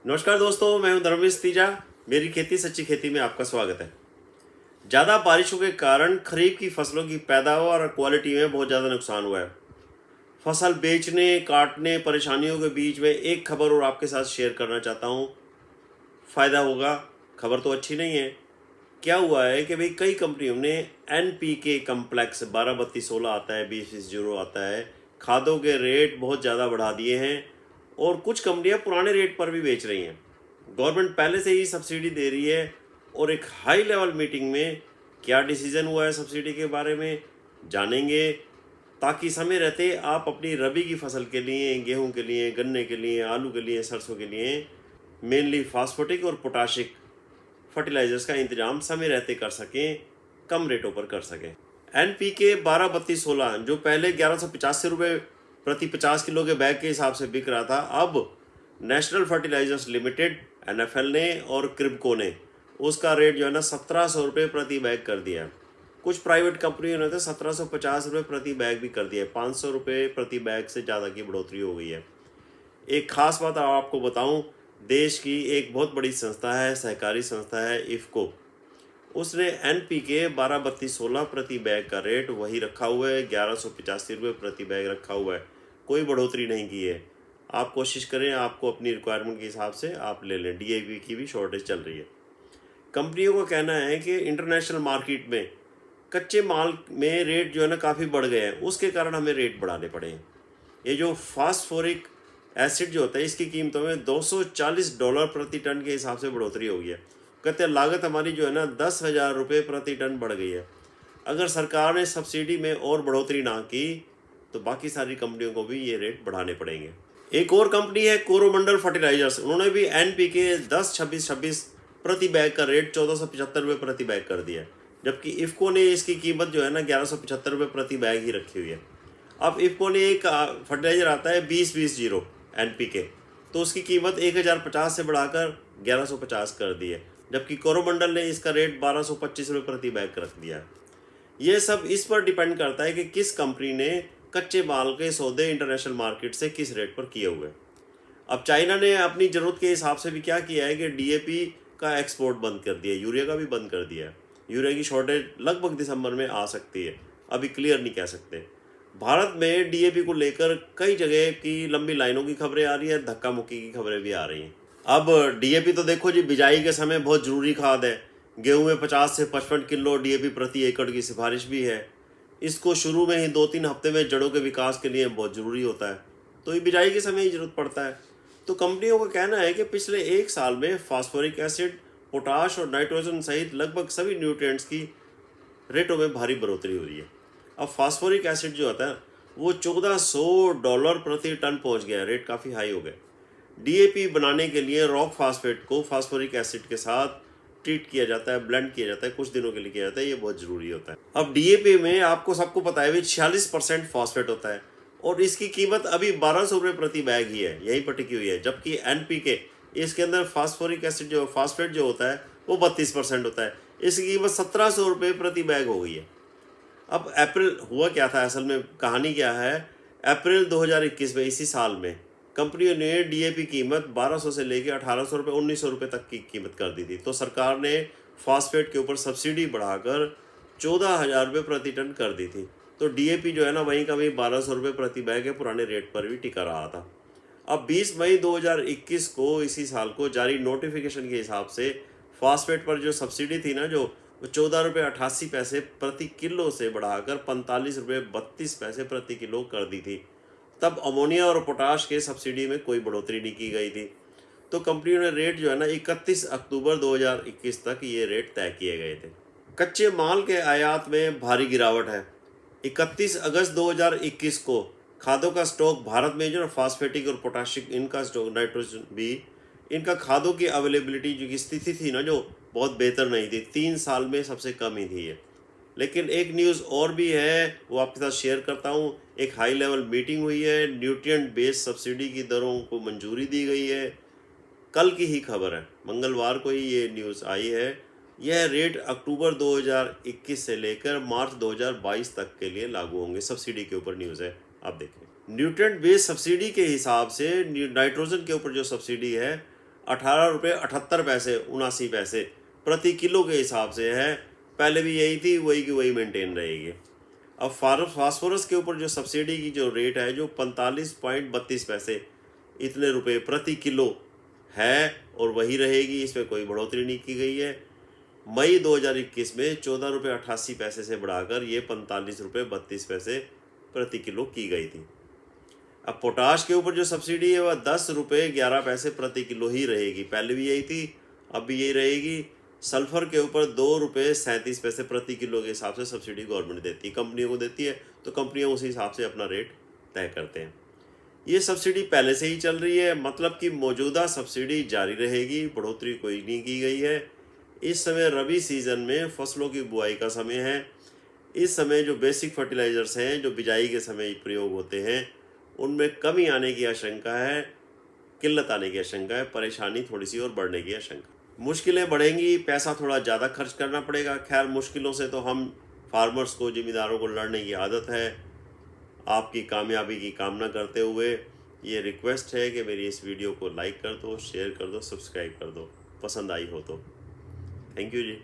नमस्कार दोस्तों, मैं हूं धर्मेश तीजा। मेरी खेती सच्ची खेती में आपका स्वागत है। ज़्यादा बारिशों के कारण खरीफ की फसलों की पैदावार और क्वालिटी में बहुत ज़्यादा नुकसान हुआ है। फसल बेचने काटने परेशानियों के बीच में एक खबर और आपके साथ शेयर करना चाहता हूं। फ़ायदा होगा। खबर तो अच्छी नहीं है। क्या हुआ है कि भाई कई कंपनियों ने NPK कम्प्लेक्स 12-32-16 आता है, 20-20 आता है, खादों के रेट बहुत ज़्यादा बढ़ा दिए हैं और कुछ कंपनियां पुराने रेट पर भी बेच रही हैं। गवर्नमेंट पहले से ही सब्सिडी दे रही है और एक हाई लेवल मीटिंग में क्या डिसीजन हुआ है सब्सिडी के बारे में जानेंगे, ताकि समय रहते आप अपनी रबी की फसल के लिए, गेहूं के लिए, गन्ने के लिए, आलू के लिए, सरसों के लिए मेनली फास्फोटिक और पोटाशिक फर्टिलाइजर्स का इंतजाम समय रहते कर सकें, कम रेटों पर कर सकें। NPK 12-32-16 जो पहले 1185 रुपये प्रति 50 किलो के बैग के हिसाब से बिक रहा था, अब नेशनल फर्टिलाइजर्स लिमिटेड NFL ने और क्रिबको ने उसका रेट जो है ना 1700 रुपये प्रति बैग कर दिया। कुछ प्राइवेट कंपनियों ने तो 1750 रुपये प्रति बैग भी कर दिया। 500 रुपये प्रति बैग से ज़्यादा की बढ़ोतरी हो गई है। एक खास बात आपको बताऊं, देश की एक बहुत बड़ी संस्था है, सहकारी संस्था है इफ़को, उसने NPK 12-32-16 प्रति बैग का रेट वही रखा हुआ है, 1185 रुपये प्रति बैग रखा हुआ है, कोई बढ़ोतरी नहीं की है। आप कोशिश करें, आपको अपनी रिक्वायरमेंट के हिसाब से आप ले लें। DAP की भी शॉर्टेज चल रही है। कंपनियों का कहना है कि इंटरनेशनल मार्केट में कच्चे माल में रेट जो है ना काफ़ी बढ़ गए हैं, उसके कारण हमें रेट बढ़ाने पड़े हैं। ये जो फास्फोरिक एसिड जो होता है, इसकी कीमतों में $240 प्रति टन के हिसाब से बढ़ोतरी हो गई है। कहते हैं लागत हमारी जो है ना 10,000 रुपये प्रति टन बढ़ गई है। अगर सरकार ने सब्सिडी में और बढ़ोतरी ना की तो बाकी सारी कंपनियों को भी ये रेट बढ़ाने पड़ेंगे। एक और कंपनी है कोरोमंडल फर्टिलाइजर्स, उन्होंने भी NPK 10-26-26 प्रति बैग का रेट 1475 रुपये प्रति बैग कर दिया है, जबकि इफ़को ने इसकी कीमत जो है ना 1175 रुपये प्रति बैग ही रखी हुई है। अब इफ़को ने एक फर्टिलाइज़र आता है 20-20-0 NPK, तो उसकी कीमत 1050 से बढ़ाकर 1150 कर दी है, जबकि कोरोमंडल ने इसका रेट 1225 रुपये प्रति बैग रख दिया है। ये सब इस पर डिपेंड करता है कि किस कंपनी ने कच्चे माल के सौदे इंटरनेशनल मार्केट से किस रेट पर किए हुए। अब चाइना ने अपनी ज़रूरत के हिसाब से भी क्या किया है कि DAP का एक्सपोर्ट बंद कर दिया, यूरिया का भी बंद कर दिया है। यूरिया की शॉर्टेज लगभग दिसंबर में आ सकती है, अभी क्लियर नहीं कह सकते। भारत में DAP को लेकर कई जगह की लंबी लाइनों की खबरें आ रही है, धक्का मुक्की की खबरें भी आ रही हैं। अब DAP तो देखो जी, बिजाई के समय बहुत ज़रूरी खाद है। गेहूं में 50 से 55 किलो DAP प्रति एकड़ की सिफारिश भी है। इसको शुरू में ही 2-3 हफ्ते में जड़ों के विकास के लिए बहुत ज़रूरी होता है, तो ये बिजाई के समय ही ज़रूरत पड़ता है। तो कंपनियों का कहना है कि पिछले एक साल में फास्फोरिक एसिड, पोटाश और नाइट्रोजन सहित लगभग सभी न्यूट्रिएंट्स की रेटों में भारी बढ़ोतरी हो रही है। अब फास्फोरिक एसिड जो होता है वो $1400 प्रति टन पहुंच गया, रेट काफ़ी हाई हो गए। DAP बनाने के लिए रॉक फास्फेट को फास्फोरिक एसिड के साथ ट्रीट किया जाता है, ब्लेंड किया जाता है, कुछ दिनों के लिए किया जाता है, ये बहुत ज़रूरी होता है। अब DAP में आपको सबको पता है भी 46% फॉस्फेट होता है और इसकी कीमत अभी 1200 रुपये प्रति बैग ही है, यहीं पर टिकी हुई है। जबकि NPK, इसके अंदर फास्फोरिक एसिड जो फास्फेट जो होता है वो 32% होता है, इसकी कीमत 1700 रुपये प्रति बैग हो गई है। अब अप्रैल हुआ क्या था, असल में कहानी क्या है, अप्रैल 2021 में, इसी साल में कंपनियों ने DAP कीमत 1200 से लेकर 1800 रुपये 1900 रुपये तक की कीमत कर दी थी। तो सरकार ने फास्फेट के ऊपर सब्सिडी बढ़ाकर 14,000 रुपये प्रति टन कर दी थी। तो DAP जो है ना वहीं का वहीं 1200 रुपये प्रति बैग के पुराने रेट पर भी टिका रहा था। अब 20 मई 2021 को, इसी साल को जारी नोटिफिकेशन के हिसाब से फास्फेट पर जो सब्सिडी थी ना, जो 14 रुपये 88 पैसे प्रति किलो से बढ़ाकर 45 रुपये 32 पैसे प्रति किलो कर दी थी। तब अमोनिया और पोटाश के सब्सिडी में कोई बढ़ोतरी नहीं की गई थी। तो कंपनियों ने रेट जो है ना 31 अक्टूबर 2021 तक ये रेट तय किए गए थे। कच्चे माल के आयात में भारी गिरावट है। 31 अगस्त 2021 को खादों का स्टॉक भारत में जो ना फास्फेटिक और पोटाशिक, इनका स्टॉक, नाइट्रोजन भी, इनका खादों की अवेलेबिलिटी जो की स्थिति थी ना, जो बहुत बेहतर नहीं थी, 3 साल में सबसे कम ही थी ये। लेकिन एक न्यूज़ और भी है, वो आपके साथ शेयर करता हूँ। एक हाई लेवल मीटिंग हुई है, न्यूट्रिएंट बेस्ड सब्सिडी की दरों को मंजूरी दी गई है। कल की ही खबर है, मंगलवार को ही ये न्यूज़ आई है। यह रेट अक्टूबर 2021 से लेकर मार्च 2022 तक के लिए लागू होंगे। सब्सिडी के ऊपर न्यूज़ है, आप देखें। न्यूट्रिएंट बेस्ड सब्सिडी के हिसाब से नाइट्रोजन के ऊपर जो सब्सिडी है ₹18.78 79 प्रति किलो के हिसाब से है। पहले भी यही थी, वही की वही मेंटेन रहेगी। अब फास्फोरस के ऊपर जो सब्सिडी की जो रेट है जो 45.32 इतने रुपए प्रति किलो है और वही रहेगी, इसमें कोई बढ़ोतरी नहीं की गई है। मई 2021 में ₹14.88 से बढ़ाकर ये ₹45.32 प्रति किलो की गई थी। अब पोटाश के ऊपर जो सब्सिडी है वह ₹10.11 प्रति किलो ही रहेगी, पहले भी यही थी, अब भी यही रहेगी। सल्फर के ऊपर ₹2.37 प्रति किलो के हिसाब से सब्सिडी गवर्नमेंट देती है, कंपनियों को देती है, तो कंपनियां उसी हिसाब से अपना रेट तय करते हैं। ये सब्सिडी पहले से ही चल रही है, मतलब कि मौजूदा सब्सिडी जारी रहेगी, बढ़ोतरी कोई नहीं की गई है। इस समय रबी सीज़न में फसलों की बुआई का समय है। इस समय जो बेसिक फर्टिलाइज़र्स हैं जो बिजाई के समय प्रयोग होते हैं उनमें कमी आने की आशंका है, किल्लत आने की आशंका है, परेशानी थोड़ी सी और बढ़ने की आशंका। मुश्किलें बढ़ेंगी, पैसा थोड़ा ज़्यादा खर्च करना पड़ेगा। खैर, मुश्किलों से तो हम फार्मर्स को, ज़िम्मेदारों को लड़ने की आदत है। आपकी कामयाबी की कामना करते हुए ये रिक्वेस्ट है कि मेरी इस वीडियो को लाइक कर दो, शेयर कर दो, सब्सक्राइब कर दो, पसंद आई हो तो। Thank you ji.